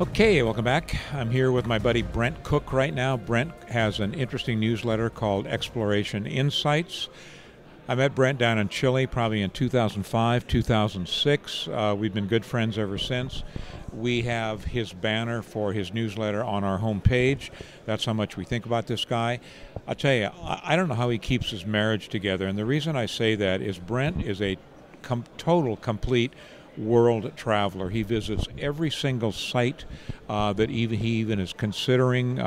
Okay, welcome back. I'm here with my buddy Brent Cook right now. Brent has an interesting newsletter called Exploration Insights. I met Brent down in Chile probably in 2005, 2006. We've been good friends ever since. We have his banner for his newsletter on our homepage. That's how much we think about this guy. I'll tell you, I don't know how he keeps his marriage together. And the reason I say that is Brent is a total, complete world traveler. He visits every single site that he even is considering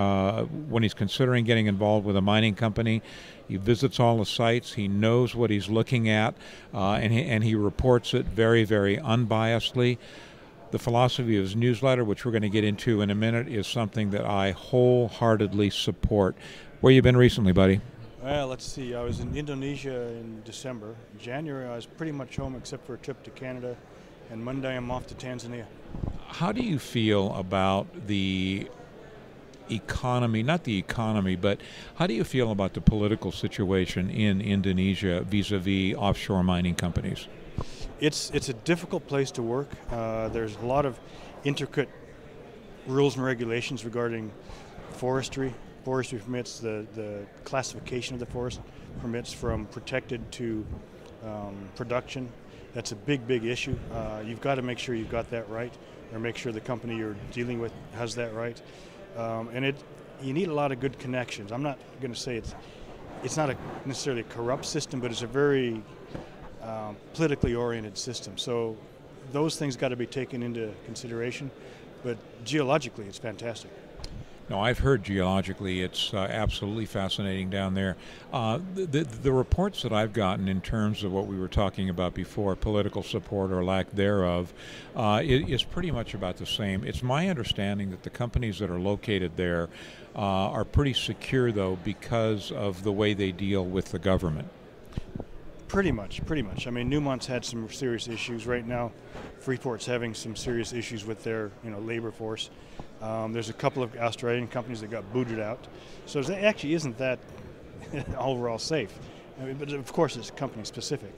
when he's considering getting involved with a mining company. He visits all the sites. He knows what he's looking at, and he reports it very, very unbiasedly. The philosophy of his newsletter, which we're going to get into in a minute, is something that I wholeheartedly support. Where you been recently, buddy? Well, let's see. I was in Indonesia in December. In January, I was pretty much home except for a trip to Canada. And Monday, I'm off to Tanzania. How do you feel about the economy, not the economy, but how do you feel about the political situation in Indonesia vis-a-vis offshore mining companies? It's a difficult place to work. There's a lot of intricate rules and regulations regarding forestry permits, the classification of the forest permits from protected to production. That's a big issue. You've got to make sure you've got that right, or make sure the company you're dealing with has that right. You need a lot of good connections. I'm not going to say it's not necessarily a corrupt system, but it's a very politically oriented system. So those things got to be taken into consideration. But geologically, it's fantastic. No, I've heard geologically it's absolutely fascinating down there. The reports that I've gotten in terms of what we were talking about before, political support or lack thereof, is pretty much about the same. It's my understanding that the companies that are located there are pretty secure, though, because of the way they deal with the government. Pretty much. I mean, Newmont's had some serious issues right now. Freeport's having some serious issues with their labor force. There's a couple of Australian companies that got booted out. So it actually isn't that overall safe. I mean, but of course it's company specific.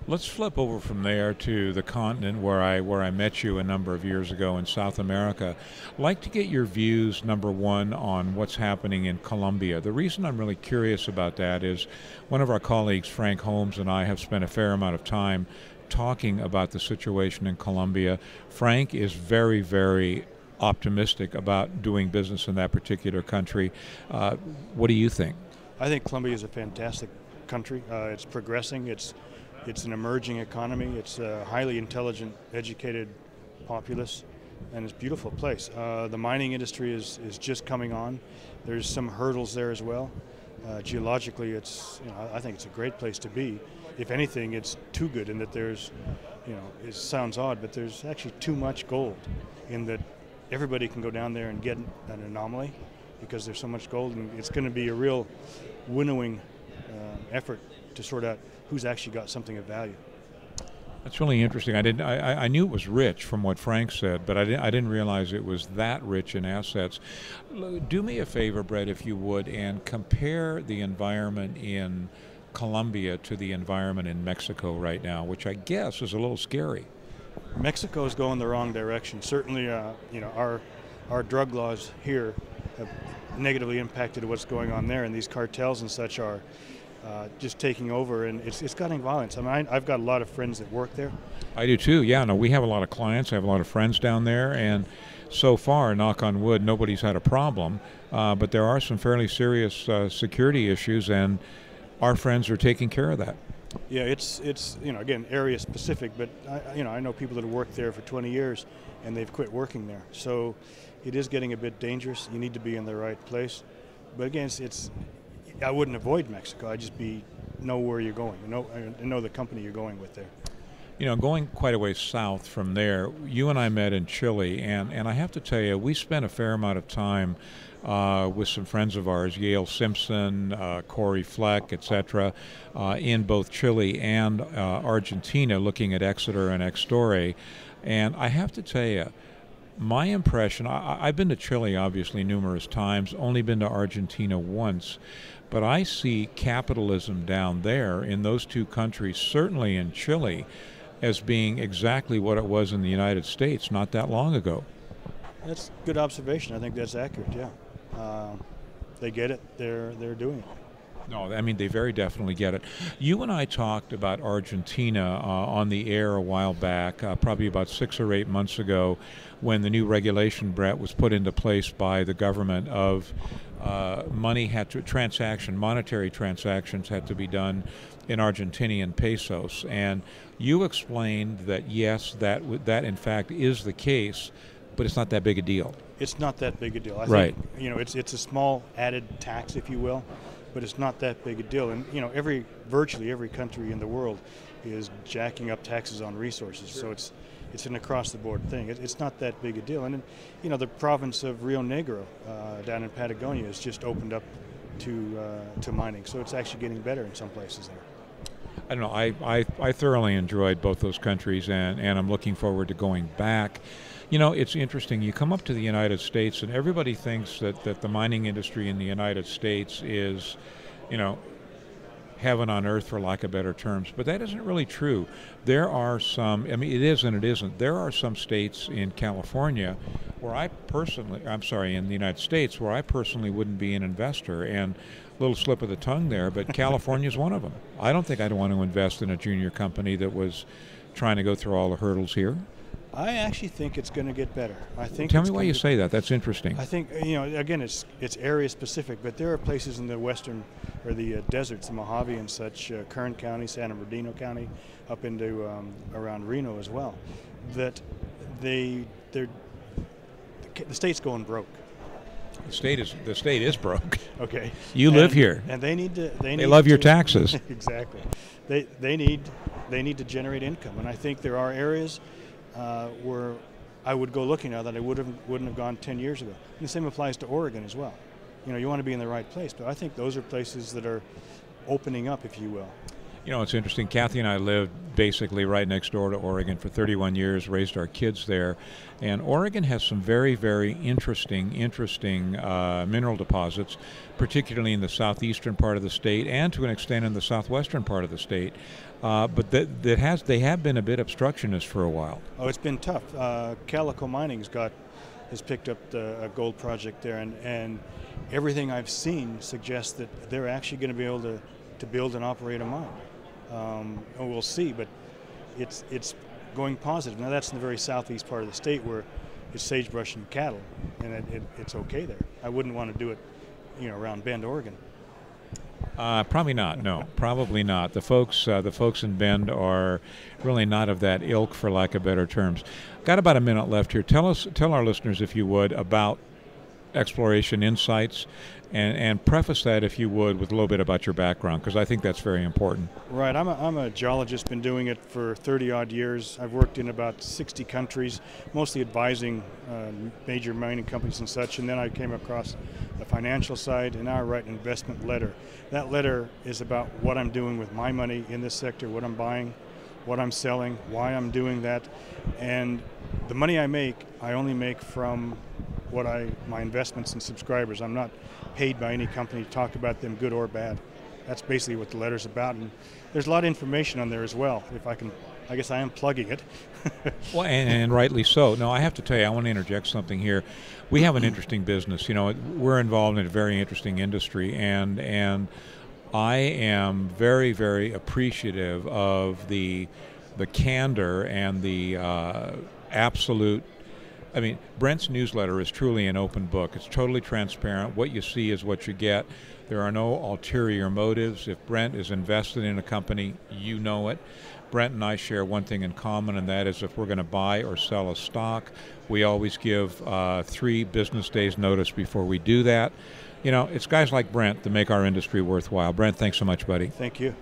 Let's flip over from there to the continent where I met you a number of years ago in South America. I'd like to get your views, number one, on what's happening in Colombia. The reason I'm really curious about that is one of our colleagues, Frank Holmes, and I have spent a fair amount of time talking about the situation in Colombia. Frank is very, very optimistic about doing business in that particular country. What do you think? I think Colombia is a fantastic country. It's progressing. It's an emerging economy. It's a highly intelligent, educated populace, and it's a beautiful place. The mining industry is just coming on. There's some hurdles there as well. Geologically, I think it's a great place to be. If anything, it's too good in that there's, it sounds odd, but there's actually too much gold in that everybody can go down there and get an anomaly because there's so much gold, and it's going to be a real winnowing effort to sort out who's actually got something of value. That's really interesting. I knew it was rich from what Frank said, but I didn't realize it was that rich in assets. Do me a favor, Brett, if you would, and compare the environment in Colombia to the environment in Mexico right now, which I guess is a little scary. Mexico is going the wrong direction. Certainly, our drug laws here have negatively impacted what's going on there, and these cartels and such are just taking over, and it's gotten violence. I mean, I've got a lot of friends that work there. I do too. Yeah, no, we have a lot of clients. I have a lot of friends down there, and so far, knock on wood, nobody's had a problem. But there are some fairly serious security issues, and our friends are taking care of that. Yeah, it's again, area specific, but I know people that have worked there for 20 years, and they've quit working there. So it is getting a bit dangerous. You need to be in the right place. But again, I wouldn't avoid Mexico. I'd just know where you're going, know the company you're going with there. Going quite a ways south from there, you and I met in Chile, and I have to tell you, we spent a fair amount of time with some friends of ours, Yale Simpson, Corey Fleck, etc., in both Chile and Argentina, looking at Exeter and Extore. And I have to tell you, my impression, I've been to Chile obviously numerous times, only been to Argentina once, but I see capitalism down there in those two countries, certainly in Chile, as being exactly what it was in the United States not that long ago. That's a good observation. I think that's accurate, yeah. They get it. They're doing it. No, I mean, they very definitely get it. You and I talked about Argentina on the air a while back, probably about 6 or 8 months ago, when the new regulation, Brett, was put into place by the government of monetary transactions had to be done in Argentinian pesos. And you explained that, yes, that in fact is the case, but it's not that big a deal. It's not that big a deal. I Right. think, it's a small added tax, if you will, but it's not that big a deal. And, virtually every country in the world is jacking up taxes on resources. Sure. So it's an across-the-board thing. It's not that big a deal. And, the province of Rio Negro down in Patagonia has just opened up to mining. So it's actually getting better in some places there. I don't know. I thoroughly enjoyed both those countries, and I'm looking forward to going back. It's interesting. You come up to the United States, and everybody thinks that the mining industry in the United States is, heaven on earth, for lack of better terms. But that isn't really true. There are some, it is and it isn't. There are some states in California in the United States, where I personally wouldn't be an investor. And a little slip of the tongue there, but California is one of them. I don't think I'd want to invest in a junior company that was trying to go through all the hurdles here. I actually think it's going to get better. Tell me why you say that. That's interesting. I think, again, it's area specific, but there are places in the western or the deserts, the Mojave and such, Kern County, San Bernardino County, up into around Reno as well, that the state's going broke. The state is broke. Okay. You live here, and they need to. They love your taxes. Exactly. They need to generate income, and I think there are areas where I would go looking now that I wouldn't have gone 10 years ago. And the same applies to Oregon as well. You want to be in the right place, but I think those are places that are opening up, if you will. It's interesting. Kathy and I lived basically right next door to Oregon for 31 years, raised our kids there. And Oregon has some very, very interesting mineral deposits, particularly in the southeastern part of the state and to an extent in the southwestern part of the state. But they have been a bit obstructionist for a while. Oh, it's been tough. Calico Mining has picked up a gold project there, and everything I've seen suggests that they're actually going to be able to build and operate a mine. And we'll see, but it's going positive. Now that's in the very southeast part of the state where it's sagebrush and cattle, and it's okay there. I wouldn't want to do it, around Bend, Oregon. Probably not. No, probably not. The folks in Bend are really not of that ilk, for lack of better terms. Got about a minute left here. Tell our listeners, if you would, about Exploration Insights, and preface that, if you would, with a little bit about your background, because I think that's very important. Right. I'm a geologist, been doing it for 30-odd years. I've worked in about 60 countries, mostly advising major mining companies and such, and then I came across the financial side, and now I write an investment letter. That letter is about what I'm doing with my money in this sector, what I'm buying, what I'm selling, why I'm doing that, and the money I make, I only make from my investments and subscribers. I'm not paid by any company to talk about them, good or bad. That's basically what the letter's about, and there's a lot of information on there as well. I guess I am plugging it. Well, and rightly so. No, I have to tell you, I want to interject something here. We have an interesting business. We're involved in a very interesting industry, and I am very, very appreciative of the candor and the absolute. Brent's newsletter is truly an open book. It's totally transparent. What you see is what you get. There are no ulterior motives. If Brent is invested in a company, you know it. Brent and I share one thing in common, and that is if we're going to buy or sell a stock, we always give 3 business days notice before we do that. It's guys like Brent that make our industry worthwhile. Brent, thanks so much, buddy. Thank you.